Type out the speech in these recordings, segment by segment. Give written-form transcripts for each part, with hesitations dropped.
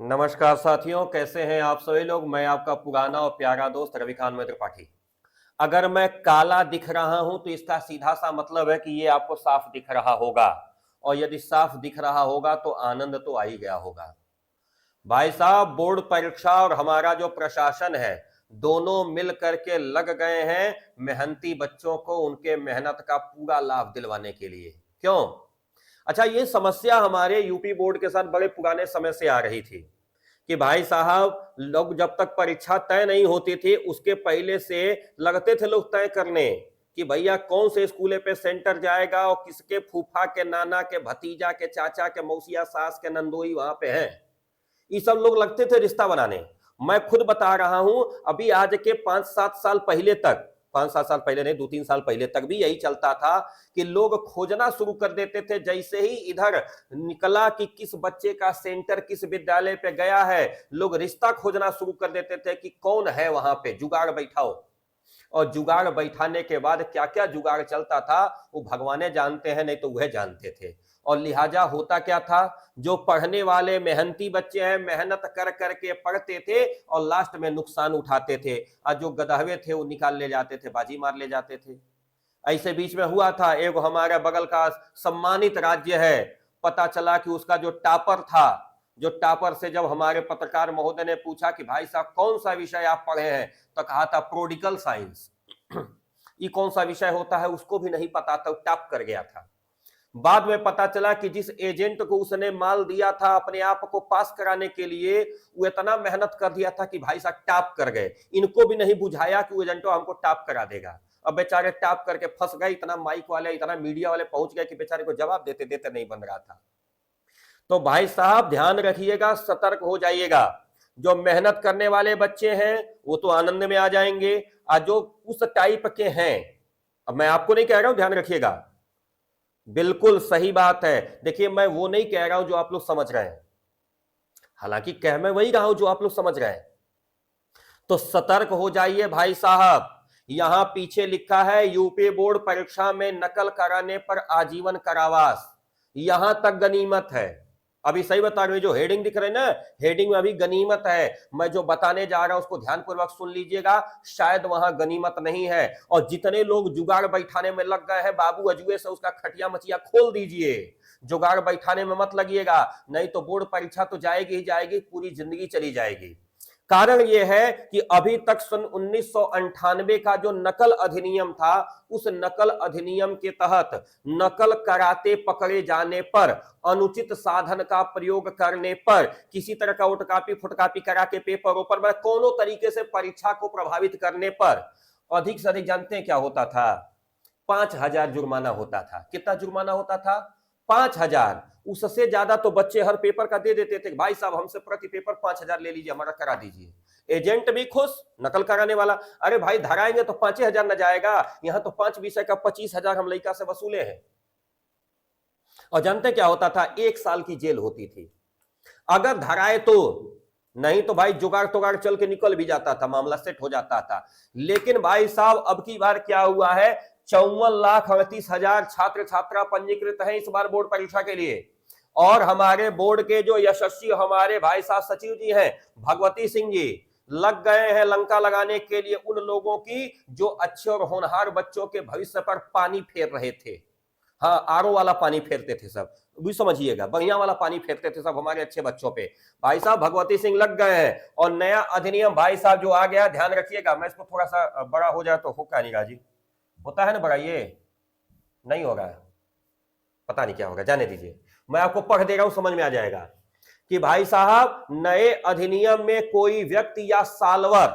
नमस्कार साथियों, कैसे हैं आप सभी लोग। मैं आपका पुराना और प्यारा दोस्त रवि खान मित्र त्रिपाठी। अगर मैं काला दिख रहा हूं तो इसका सीधा सा मतलब है कि ये आपको साफ दिख रहा होगा, और यदि साफ दिख रहा होगा तो आनंद तो आ ही गया होगा। भाई साहब, बोर्ड परीक्षा और हमारा जो प्रशासन है, दोनों मिल करके लग गए हैं मेहनती बच्चों को उनके मेहनत का पूरा लाभ दिलवाने के लिए। क्यों? अच्छा, ये समस्या हमारे यूपी बोर्ड के साथ बड़े पुराने समय से आ रही थी कि भाई साहब, लोग जब तक परीक्षा तय नहीं होती थी उसके पहले से लगते थे लोग तय करने कि भैया कौन से स्कूल पे सेंटर जाएगा और किसके फूफा के नाना के भतीजा के चाचा के मौसिया सास के नंदोई वहां पे हैं। ये सब लोग लगते थे रिश्ता बनाने। मैं खुद बता रहा हूं, अभी आज के 5-7 साल पहले तक, 5-7 साल पहले नहीं, 2-3 साल पहले तक भी यही चलता था कि लोग खोजना शुरू कर देते थे। जैसे ही इधर निकला कि किस बच्चे का सेंटर किस विद्यालय पे गया है, लोग रिश्ता खोजना शुरू कर देते थे कि कौन है वहां पे, जुगाड़ बैठाओ। और जुगाड़ बैठाने के बाद क्या क्या जुगाड़ चलता था वो भगवाने जानते हैं, नहीं तो वह जानते थे। और लिहाजा होता क्या था, जो पढ़ने वाले मेहनती बच्चे हैं मेहनत कर करके पढ़ते थे और लास्ट में नुकसान उठाते थे, और जो गधवे थे वो निकाल ले जाते थे, बाजी मार ले जाते थे। ऐसे बीच में हुआ था, एक हमारे बगल का सम्मानित राज्य है, पता चला कि उसका जो टॉपर था, जो टॉपर से जब हमारे पत्रकार महोदय ने पूछा कि भाई साहब कौन सा विषय आप पढ़े हैं, तो कहा था प्रोडिकल साइंस। ये कौन सा विषय होता है उसको भी नहीं पता था, टॉप कर गया था। बाद में पता चला कि जिस एजेंट को उसने माल दिया था अपने आप को पास कराने के लिए, वो इतना मेहनत कर दिया था कि भाई साहब टॉप कर गए। इनको भी नहीं बुझाया कि वो एजेंट हमको टॉप करा देगा। अब बेचारे टॉप करके फंस गए, इतना माइक वाले इतना मीडिया वाले पहुंच गए कि बेचारे को जवाब देते देते नहीं बन रहा था। तो भाई साहब ध्यान रखिएगा, सतर्क हो जाइएगा। जो मेहनत करने वाले बच्चे हैं वो तो आनंद में आ जाएंगे, और जो उस टाइप के हैं, अब मैं आपको नहीं कह रहा हूं, ध्यान रखिएगा, बिल्कुल सही बात है। देखिए, मैं वो नहीं कह रहा हूं जो आप लोग समझ रहे हैं, हालांकि कह मैं वही रहा हूं जो आप लोग समझ रहे हैं। तो सतर्क हो जाइए भाई साहब। यहां पीछे लिखा है यूपी बोर्ड परीक्षा में नकल कराने पर आजीवन कारावास, यहां तक गनीमत है। अभी सही बता रहे, जो हेडिंग दिख रहे ना, हेडिंग में अभी गनीमत है। मैं जो बताने जा रहा हूं उसको ध्यानपूर्वक सुन लीजिएगा, शायद वहां गनीमत नहीं है। और जितने लोग जुगाड़ बैठाने में लग गए हैं, बाबू अजुए से उसका खटिया मचिया खोल दीजिए। जुगाड़ बैठाने में मत लगिएगा, नहीं तो बोर्ड परीक्षा तो जाएगी ही जाएगी, पूरी जिंदगी चली जाएगी। कारण यह है कि अभी तक सन 1998 का जो नकल अधिनियम था, उस नकल अधिनियम के तहत नकल कराते पकड़े जाने पर, अनुचित साधन का प्रयोग करने पर, किसी तरह का उटकापी फुटकापी करा के पेपरों पर कोनो तरीके से परीक्षा को प्रभावित करने पर अधिक से अधिक जानते हैं क्या होता था? 5,000 जुर्माना होता था। कितना जुर्माना होता था? 5,000। उससे ज्यादा तो बच्चे हर पेपर का दे देते थे, भाई साहब हमसे प्रति पेपर 5,000 ले लीजिए, हमारा करा दीजिए। एजेंट भी खुश, नकल कराने वाला, अरे भाई धराएंगे तो 5,000 न जाएगा, यहां तो 5 विषय का 25,000 हम लड़का से वसूले हैं। और जानते क्या होता था? 1 साल की जेल होती थी अगर धराए तो। नहीं तो भाई जुगाड़ तुगाड़ चल के निकल भी जाता था, मामला सेट हो जाता था। लेकिन भाई साहब अब की बार क्या हुआ है, 54,38,000 छात्र छात्रा पंजीकृत हैं इस बार बोर्ड परीक्षा के लिए। और हमारे बोर्ड के जो यशस्वी हमारे भाई साहब सचिव जी हैं, भगवती सिंह जी, लग गए हैं लंका लगाने के लिए उन लोगों की जो अच्छे और होनहार बच्चों के भविष्य पर पानी फेर रहे थे। हाँ, आरओ वाला पानी फेरते थे सब, भी समझिएगा, बढ़िया वाला पानी फेरते थे सब हमारे अच्छे बच्चों पे। भाई साहब भगवती सिंह लग गए हैं, और नया अधिनियम भाई साहब जो आ गया, ध्यान रखिएगा। मैं इसको थोड़ा सा बड़ा हो जाए तो होगा नहीं राजी, होता है ना बड़ा, ये नहीं हो रहा है, पता नहीं क्या होगा, जाने दीजिए। मैं आपको पढ़ दे रहा हूं, समझ में आ जाएगा कि भाई साहब नए अधिनियम में कोई व्यक्ति या सालवर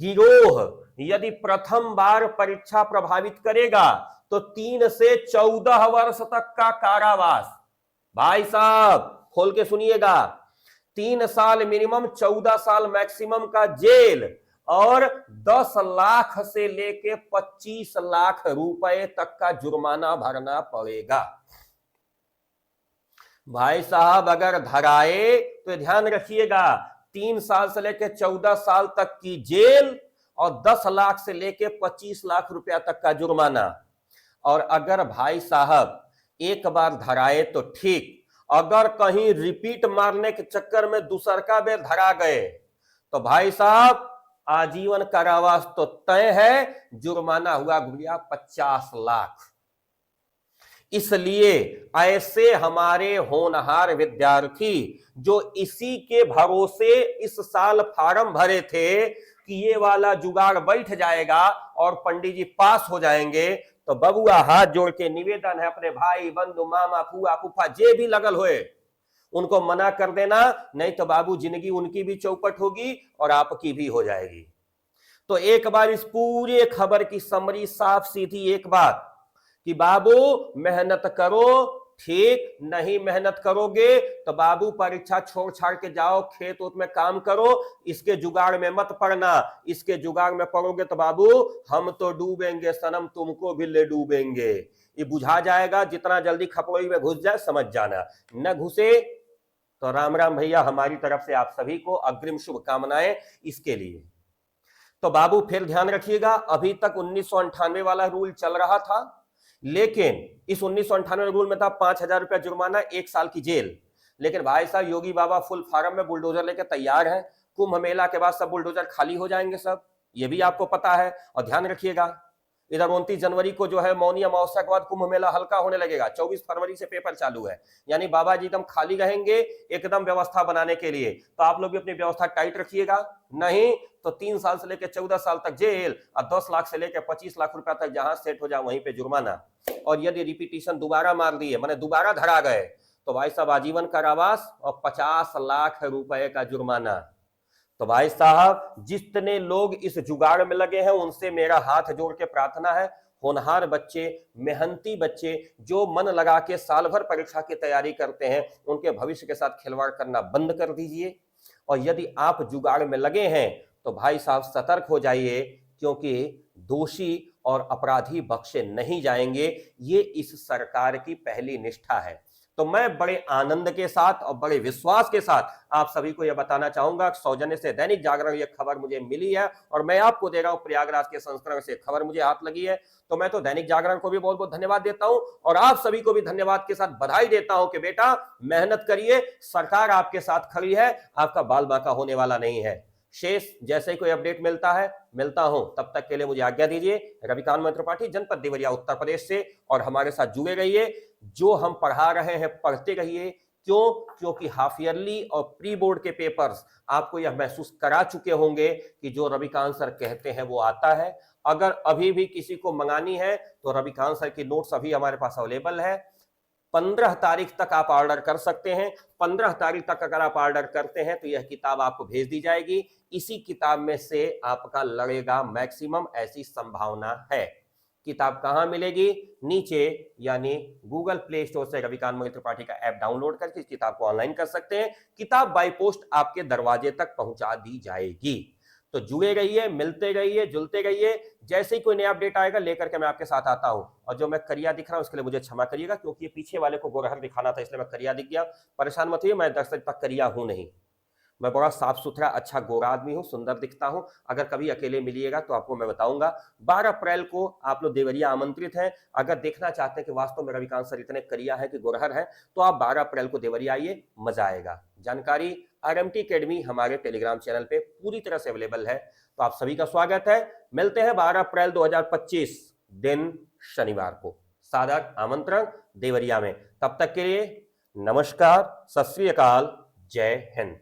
गिरोह यदि प्रथम बार परीक्षा प्रभावित करेगा तो 3 से 14 वर्ष तक का कारावास। भाई साहब खोल के सुनिएगा, 3 साल मिनिमम, 14 साल मैक्सिमम का जेल, और 10 लाख से लेके 25 लाख रुपए तक का जुर्माना भरना पड़ेगा। भाई साहब अगर धराए तो ध्यान रखिएगा, 3 साल से लेकर 14 साल तक की जेल और 10 लाख से लेकर 25 लाख रुपया तक का जुर्माना। और अगर भाई साहब एक बार धराए तो ठीक, अगर कहीं रिपीट मारने के चक्कर में दूसरका बेर धरा गए तो भाई साहब आजीवन कारावास तो तय है, जुर्माना हुआ गुड़िया 50 लाख। इसलिए ऐसे हमारे होनहार विद्यार्थी जो इसी के भरोसे इस साल फार्म भरे थे कि ये वाला जुगाड़ बैठ जाएगा और पंडित जी पास हो जाएंगे, तो बबुआ हाथ जोड़ के निवेदन है अपने भाई बंधु मामा फुआ फूफा जे भी लगल होए उनको मना कर देना, नहीं तो बाबू जिंदगी उनकी भी चौपट होगी और आपकी भी हो जाएगी। तो एक बार इस पूरे खबर की समरी साफ सीधी एक बात कि बाबू मेहनत करो, ठीक नहीं मेहनत करोगे तो बाबू परीक्षा छोड़ छाड़ के जाओ, खेत उत में काम करो, इसके जुगाड़ में मत पड़ना। इसके जुगाड़ में पड़ोगे तो बाबू हम तो डूबेंगे सनम, तुमको भी ले डूबेंगे। ये बुझा जाएगा, जितना जल्दी खपड़ोई में घुस जाए समझ जाना, न घुसे तो राम राम भैया। हमारी तरफ से आप सभी को अग्रिम शुभकामनाएं इसके लिए। तो बाबू फिर ध्यान रखिएगा, अभी तक 1998 वाला रूल चल रहा था, लेकिन इस 1998 रूल में था 5,000 रुपया जुर्माना, 1 साल की जेल। लेकिन भाई साहब योगी बाबा फुल फार्म में बुलडोजर लेके तैयार है। कुंभ मेला के बाद सब बुलडोजर खाली हो जाएंगे सब, ये भी आपको पता है। और ध्यान रखिएगा इधर 29 जनवरी को जो है मौनी अमावस्या के बाद कुंभ मेला हल्का होने लगेगा। 24 फरवरी से पेपर चालू है, यानी बाबा जी एकदम खाली रहेंगे एकदम व्यवस्था बनाने के लिए। तो आप लोग भी अपनी व्यवस्था टाइट रखिएगा, नहीं तो 3 साल से लेकर 14 साल तक जेल और 10 लाख से लेकर 25 लाख रुपया तक जहां सेट हो जाए वहीं पे जुर्माना। और यदि रिपीटिशन दोबारा मार दिए माने दोबारा धरा गए तो भाई साहब आजीवन कारावास और 50 लाख रुपए का जुर्माना। तो भाई साहब जितने लोग इस जुगाड़ में लगे हैं उनसे मेरा हाथ जोड़ के प्रार्थना है, होनहार बच्चे, मेहनती बच्चे जो मन लगा के साल भर परीक्षा की तैयारी करते हैं, उनके भविष्य के साथ खिलवाड़ करना बंद कर दीजिए। और यदि आप जुगाड़ में लगे हैं तो भाई साहब सतर्क हो जाइए, क्योंकि दोषी और अपराधी बख्शे नहीं जाएंगे। ये इस सरकार की पहली निष्ठा है। तो मैं बड़े आनंद के साथ और बड़े विश्वास के साथ आप सभी को यह बताना चाहूंगा, सौजन्य से दैनिक जागरण यह खबर मुझे मिली है और मैं आपको दे रहा हूं, प्रयागराज के संस्करण से खबर मुझे हाथ लगी है। तो मैं तो दैनिक जागरण को भी बहुत बहुत धन्यवाद देता हूं और आप सभी को भी धन्यवाद के साथ बधाई देता हूं कि बेटा मेहनत करिए, सरकार आपके साथ खड़ी है, आपका बाल बांका होने वाला नहीं है। शेष जैसे ही कोई अपडेट मिलता है मिलता हूं, तब तक के लिए मुझे आज्ञा दीजिए। रविकांत मैत्र त्रिपाठी, जनपद देवरिया, उत्तर प्रदेश से, और हमारे साथ जुड़े रहिए। जो हम पढ़ा रहे हैं पढ़ते रहिए। क्यों? क्योंकि हाफ ईयरली और प्री बोर्ड के पेपर्स आपको यह महसूस करा चुके होंगे कि जो रविकांत सर कहते हैं वो आता है। अगर अभी भी किसी को मंगानी है तो रविकांत सर की नोट्स अभी हमारे पास अवेलेबल है। 15 तारीख तक आप ऑर्डर कर सकते हैं। 15 तारीख तक अगर आप ऑर्डर करते हैं तो यह किताब आपको भेज दी जाएगी। इसी किताब में से आपका लगेगा मैक्सिमम, ऐसी संभावना है। किताब कहां मिलेगी? नीचे यानी गूगल प्ले स्टोर से रविकांत मैत्र त्रिपाठी का ऐप डाउनलोड करके इस किताब को ऑनलाइन कर सकते हैं। किताब बाय पोस्ट आपके दरवाजे तक पहुंचा दी जाएगी। तो जुड़े रहिए, मिलते रहिए, जुलते रहिए। जैसे ही कोई नया अपडेट आएगा लेकर के मैं आपके साथ आता हूं। और जो मैं करिया दिख रहा हूं उसके लिए मुझे क्षमा करिएगा, क्योंकि ये पीछे वाले को गोरहर दिखाना था इसलिए मैं करिया दिख गया। परेशान मत होइए, मैं दरअसल तक करिया हूं नहीं, मैं बड़ा साफ सुथरा अच्छा गोरा आदमी हूं, सुंदर दिखता हूं। अगर कभी अकेले मिलिएगा तो आपको मैं बताऊंगा। 12 अप्रैल को आप लोग देवरिया आमंत्रित हैं। अगर देखना चाहते हैं कि वास्तव में रविकांत सर इतने करिया है कि गोरहर है, तो आप 12 अप्रैल को देवरिया आइए, मजा आएगा। जानकारी RMT अकेडमी हमारे टेलीग्राम चैनल पे पूरी तरह से अवेलेबल है। तो आप सभी का स्वागत है। मिलते हैं 12 अप्रैल 2025 दिन शनिवार को, सादर आमंत्रण देवरिया में। तब तक के लिए नमस्कार, सत श्री अकाल, जय हिंद।